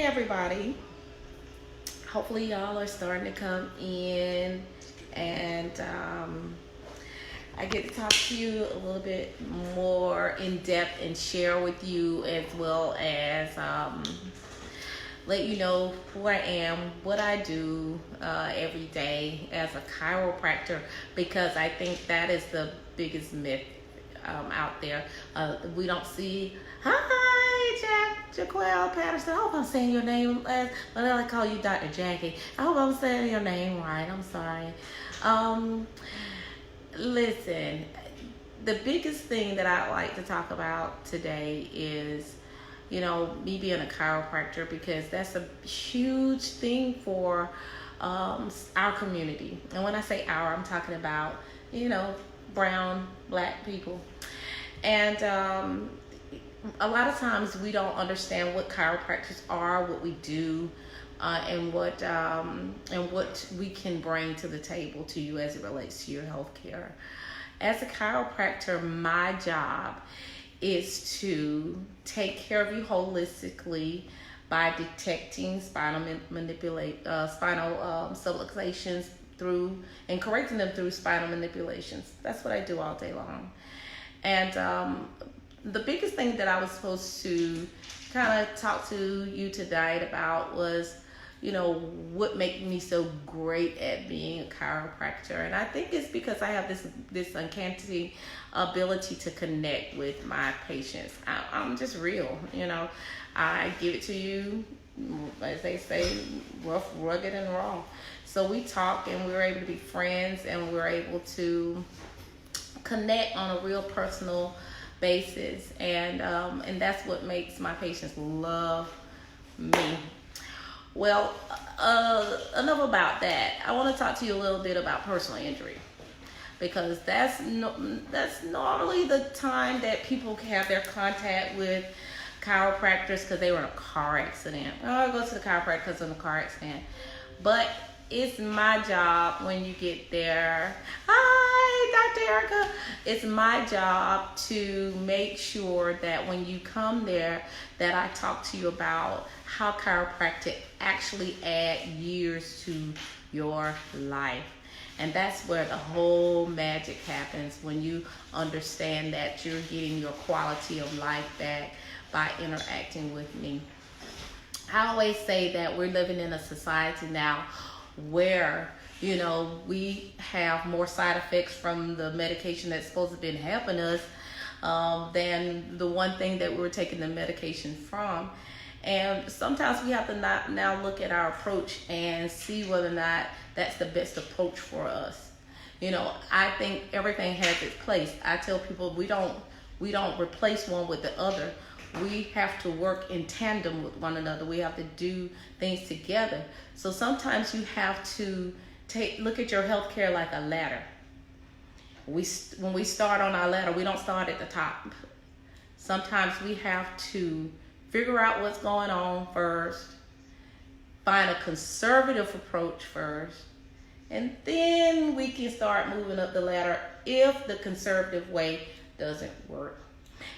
everybody. Hopefully y'all are starting to come in, and I get to talk to you a little bit more in depth and share with you, as well as let you know who I am, what I do every day as a chiropractor, because I think that is the biggest myth out there. We don't see, hi, Jaquel Patterson. I hope I'm saying your name, but I call you Dr. Jackie. I hope I'm saying your name right. I'm sorry. Listen, the biggest thing that I'd like to talk about today is, me being a chiropractor, because that's a huge thing for our community. And when I say our, I'm talking about, brown, black people. And a lot of times we don't understand what chiropractors are, what we do, and what we can bring to the table to you as it relates to your health care. As a chiropractor, my job is to take care of you holistically by detecting spinal subluxations through and correcting them through spinal manipulations. That's what I do all day long. And the biggest thing that I was supposed to kind of talk to you tonight about was, what makes me so great at being a chiropractor. And I think it's because I have this uncanny ability to connect with my patients. I'm just real, I give it to you, as they say, rough, rugged, and raw. So we talk, and we're able to be friends, and we're able to connect on a real personal basis, and that's what makes my patients love me. Well, enough about that. I want to talk to you a little bit about personal injury, because that's normally the time that people have their contact with chiropractors, because they were in a car accident. I go to the chiropractor because of a car accident. But it's my job when you get there. Hi, Dr. Erica. It's my job to make sure that when you come there, that I talk to you about how chiropractic actually add years to your life. And that's where the whole magic happens, when you understand that you're getting your quality of life back by interacting with me. I always say that we're living in a society now where, we have more side effects from the medication that's supposed to have been helping us than the one thing that we're taking the medication from. And sometimes we have to now look at our approach and see whether or not that's the best approach for us. I think everything has its place. I tell people we don't replace one with the other. We have to work in tandem with one another. We have to do things together. So sometimes you have to look at your health care like a ladder. When we start on our ladder, we don't start at the top. Sometimes we have to figure out what's going on first, find a conservative approach first, and then we can start moving up the ladder if the conservative way doesn't work.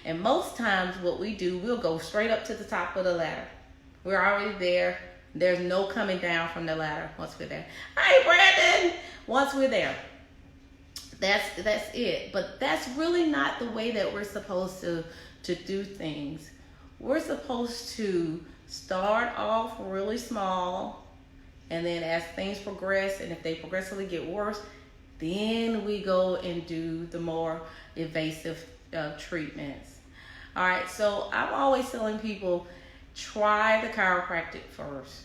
And most times what we do, we'll go straight up to the top of the ladder. We're already there. There's no coming down from the ladder once we're there. Hi, Brandon! Once we're there. That's it. But that's really not the way that we're supposed to do things. We're supposed to start off really small, and then as things progress, and if they progressively get worse, then we go and do the more invasive treatments. All right, so I'm always telling people, try the chiropractic first.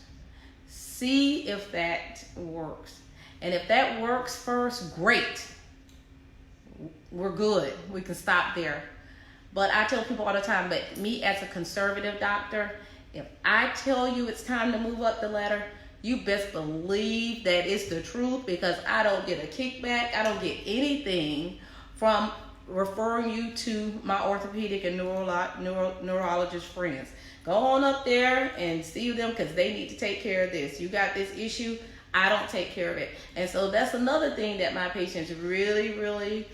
See if that works. And if that works first, great. We're good. We can stop there. But I tell people all the time, but me as a conservative doctor, if I tell you it's time to move up the ladder, you best believe that it's the truth, because I don't get a kickback. I don't get anything from referring you to my orthopedic and neurologist friends. Go on up there and see them, because they need to take care of this. You got this issue, I don't take care of it. And so that's another thing that my patients really, really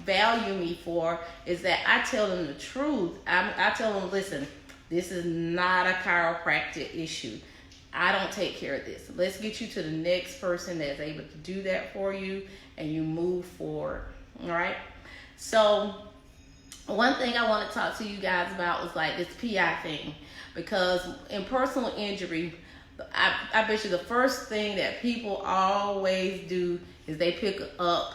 value me for, is that I tell them the truth. I tell them, listen, This is not a chiropractic issue. I don't take care of this. Let's get you to the next person that's able to do that for you, and you move forward. All right. So one thing I want to talk to you guys about was like this PI thing, because in personal injury, I bet you the first thing that people always do is they pick up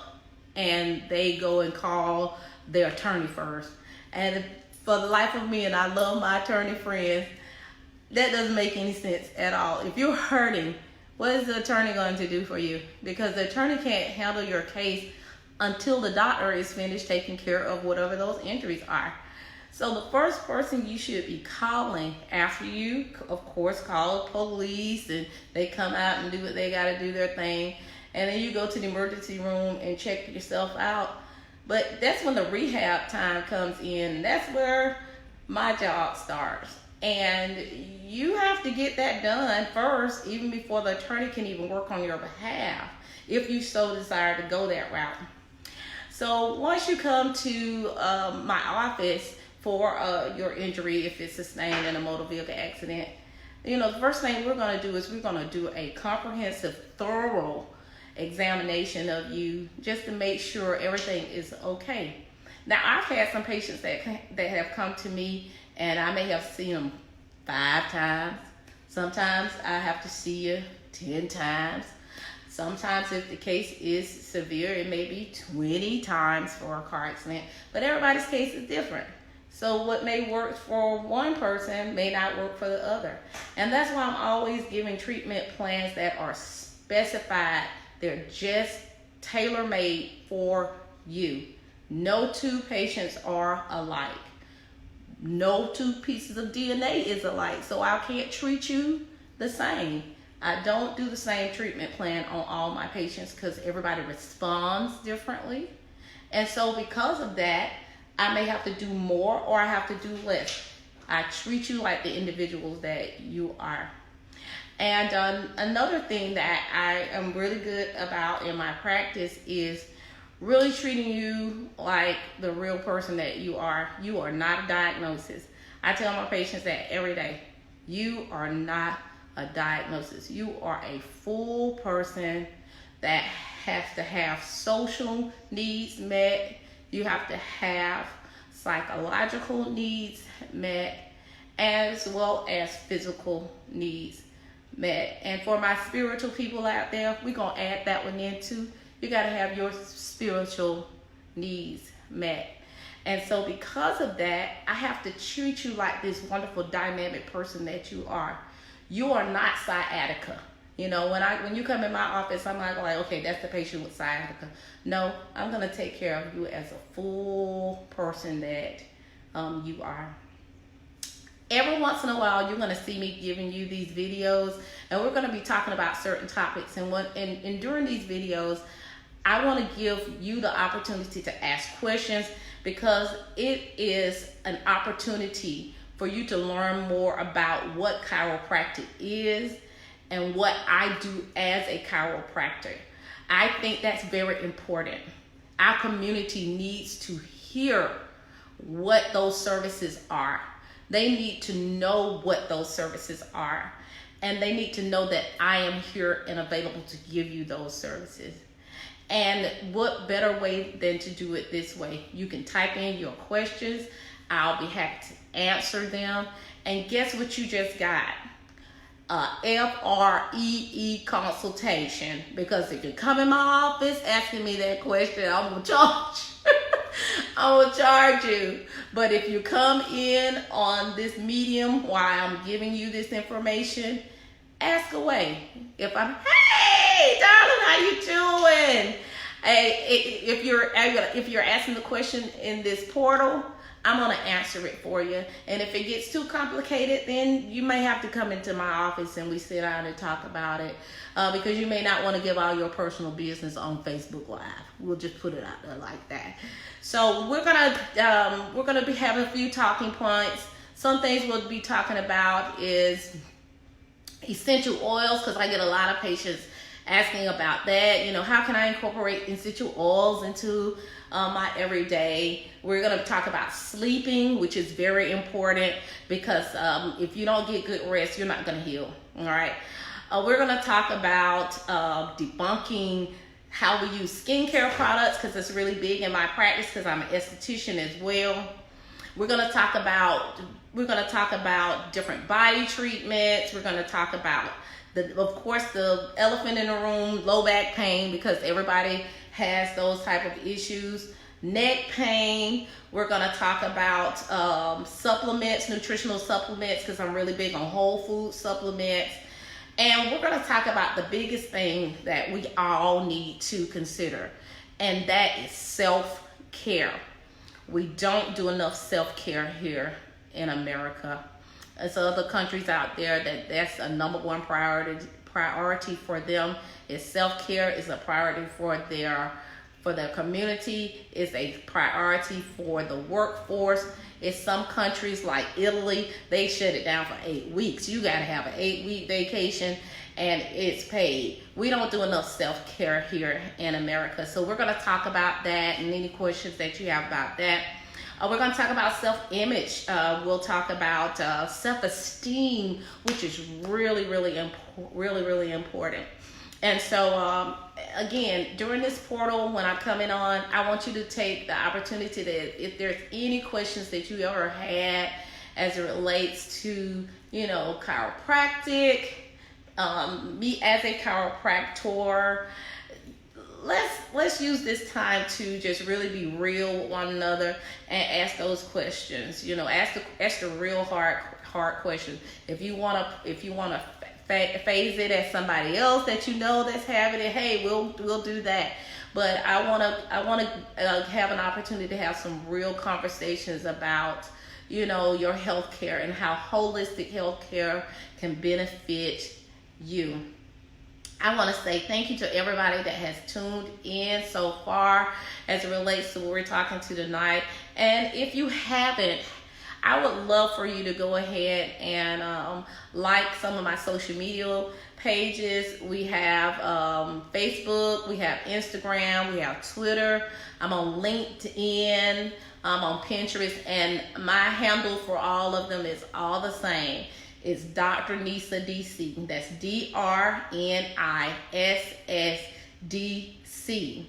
and they go and call their attorney first. And for the life of me, and I love my attorney friends, that doesn't make any sense at all. If you're hurting, what is the attorney going to do for you? Because the attorney can't handle your case until the doctor is finished taking care of whatever those injuries are. So the first person you should be calling after you, of course, call the police, and they come out and do what they got to do, their thing. And then you go to the emergency room and check yourself out. But that's when the rehab time comes in. That's where my job starts. And you have to get that done first, even before the attorney can even work on your behalf, if you so desire to go that route. So once you come to my office for your injury, if it's sustained in a motor vehicle accident, you know, the first thing we're going to do is we're going to do a comprehensive, thorough examination of you, just to make sure everything is okay. Now, I've had some patients that have come to me, and I may have seen them 5 times. Sometimes I have to see you 10 times. Sometimes if the case is severe, it may be 20 times for a car accident. But everybody's case is different. So what may work for one person may not work for the other. And that's why I'm always giving treatment plans that are specified. They're just tailor-made for you. No 2 patients are alike. No 2 pieces of DNA is alike. So I can't treat you the same. I don't do the same treatment plan on all my patients because everybody responds differently. And so because of that, I may have to do more or I have to do less. I treat you like the individuals that you are. And another thing that I am really good about in my practice is really treating you like the real person that you are. You are not a diagnosis. I tell my patients that every day. You are not a diagnosis. You are a full person that has to have social needs met. You have to have psychological needs met, as well as physical needs met. And for my spiritual people out there, we're going to add that one in too. You got to have your spiritual needs met. And so because of that, I have to treat you like this wonderful dynamic person that you are. You are not sciatica. You know, when you come in my office, I'm not like, okay, that's the patient with sciatica. No, I'm going to take care of you as a full person that you are. Every once in a while, you're going to see me giving you these videos, and we're going to be talking about certain topics. And during these videos, I want to give you the opportunity to ask questions, because it is an opportunity for you to learn more about what chiropractic is and what I do as a chiropractor. I think that's very important. Our community needs to hear what those services are. They need to know what those services are. And they need to know that I am here and available to give you those services. And what better way than to do it this way? You can type in your questions. I'll be happy to answer them. And guess what you just got? FREE consultation. Because if you come in my office asking me that question, I'm going to charge. I will charge you. But if you come in on this medium while I'm giving you this information, ask away. If I'm, hey, darling, how you doing? Hey, if you're asking the question in this portal, I'm going to answer it for you. And if it gets too complicated, then you may have to come into my office and we sit down and talk about it, because you may not want to give all your personal business on Facebook Live. We'll just put it out there like that. So we're gonna be having a few talking points. Some things we'll be talking about is essential oils, because I get a lot of patients asking about that. You know, how can I incorporate essential oils into my everyday? We're going to talk about sleeping, which is very important because if you don't get good rest, you're not going to heal. All right. We're going to talk about debunking how we use skincare products, because it's really big in my practice because I'm an esthetician as well. We're going to talk about different body treatments. We're going to talk about of course the elephant in the room, low back pain, because everybody has those type of issues. Neck pain. We're going to talk about supplements, nutritional supplements, because I'm really big on whole food supplements. And we're going to talk about the biggest thing that we all need to consider, and that is self-care. We don't do enough self-care here in America. There's other countries out there that's a number one priority for them. Is self-care is a priority for their community, is a priority for the workforce. In some countries like Italy, they shut it down for 8 weeks. You got to have an 8-week vacation and it's paid. We don't do enough self-care here in America. So we're going to talk about that and any questions that you have about that. We're going to talk about self-image. We'll talk about self-esteem, which is really important. And so, again, during this portal, when I'm coming on, I want you to take the opportunity that if there's any questions that you ever had as it relates to, you know, chiropractic, me as a chiropractor, let's use this time to just really be real with one another and ask those questions. You know, ask the real hard questions. If you wanna phase it as somebody else that you know that's having it, hey, we'll do that. But I wanna have an opportunity to have some real conversations about, you know, your health care and how holistic health care can benefit you. I want to say thank you to everybody that has tuned in so far as it relates to what we're talking to tonight. And if you haven't, I would love for you to go ahead and like some of my social media pages. We have Facebook, we have Instagram, we have Twitter. I'm on LinkedIn, I'm on Pinterest, and my handle for all of them is all the same. It's Dr. Nissa DC. That's DrNissDC.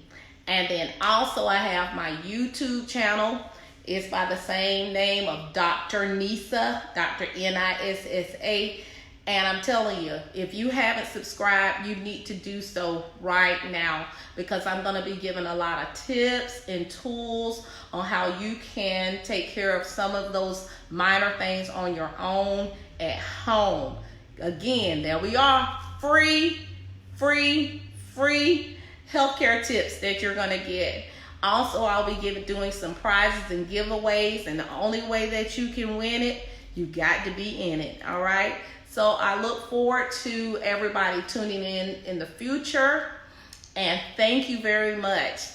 And then also I have my YouTube channel. It's by the same name of Dr. Nissa, Dr. Nissa. And I'm telling you, if you haven't subscribed, you need to do so right now, because I'm going to be giving a lot of tips and tools on how you can take care of some of those minor things on your own at home. Again, there we are, free healthcare tips that you're going to get. Also, I'll be doing some prizes and giveaways, and the only way that you can win it, you got to be in it. All right. So I look forward to everybody tuning in the future, and thank you very much.